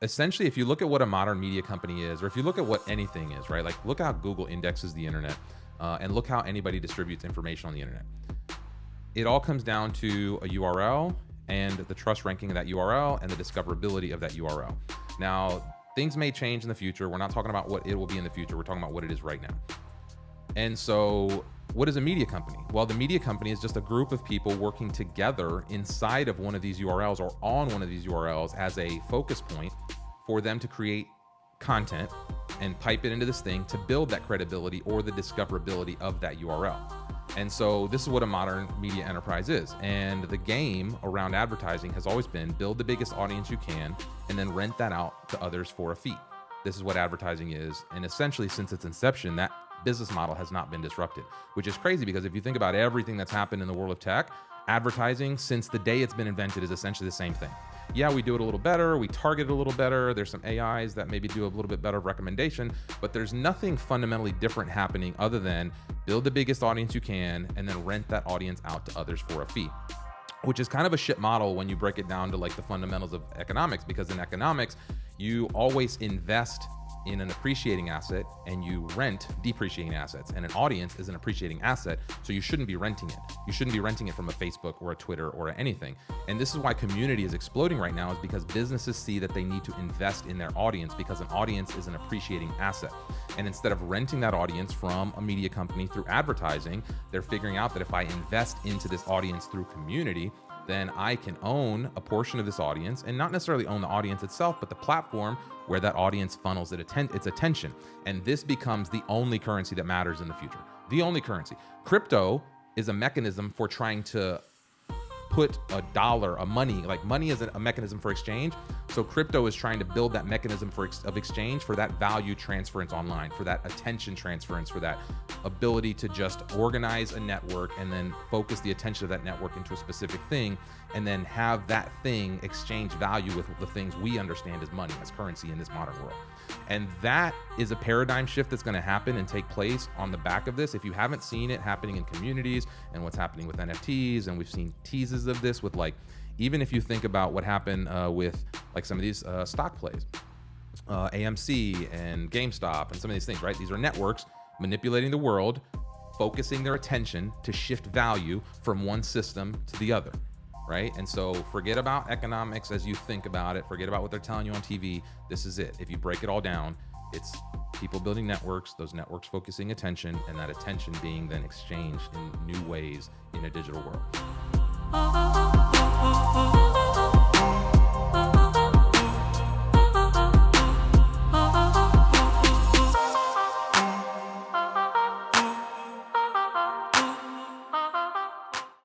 essentially, if you look at what a modern media company is, or if you look at what anything is, right? Like look how Google indexes the internet, and look how anybody distributes information on the internet. It all comes down to a URL and the trust ranking of that URL and the discoverability of that URL. Now, things may change in the future. We're not talking about what it will be in the future. We're talking about what it is right now. And so what is a media company? Well, the media company is just a group of people working together inside of one of these URLs or on one of these URLs as a focus point for them to create content and pipe it into this thing to build that credibility or the discoverability of that URL. And so this is what a modern media enterprise is. And the game around advertising has always been build the biggest audience you can and then rent that out to others for a fee. This is what advertising is. And essentially, since its inception, that business model has not been disrupted, which is crazy because if you think about everything that's happened in the world of tech, advertising since the day it's been invented is essentially the same thing. Yeah, we do it a little better. We target it a little better. There's some AIs that maybe do a little bit better recommendation, but there's nothing fundamentally different happening other than build the biggest audience you can and then rent that audience out to others for a fee, which is kind of a shit model when you break it down to like the fundamentals of economics, because in economics, you always invest in an appreciating asset and you rent depreciating assets, and an audience is an appreciating asset, so you shouldn't be renting it. You shouldn't be renting it from a Facebook or a Twitter or anything. And this is why community is exploding right now, is because businesses see that they need to invest in their audience because an audience is an appreciating asset. And instead of renting that audience from a media company through advertising, they're figuring out that if I invest into this audience through community, then I can own a portion of this audience, and not necessarily own the audience itself, but the platform where that audience funnels its attention. And this becomes the only currency that matters in the future. The only currency. Crypto is a mechanism for trying to put a dollar, a money, like money is a mechanism for exchange. So crypto is trying to build that mechanism of exchange for that value transference online, for that attention transference, for that ability to just organize a network and then focus the attention of that network into a specific thing, and then have that thing exchange value with the things we understand as money, as currency in this modern world. And that is a paradigm shift that's going to happen and take place on the back of this. If you haven't seen it happening in communities and what's happening with NFTs, and we've seen teases of this with, like, even if you think about what happened with like some of these stock plays, AMC and GameStop and some of these things, right? These are networks manipulating the world, focusing their attention to shift value from one system to the other, right? And so forget about economics as you think about it. Forget about what they're telling you on TV. This is it. If you break it all down, it's people building networks, those networks focusing attention, and that attention being then exchanged in new ways in a digital world.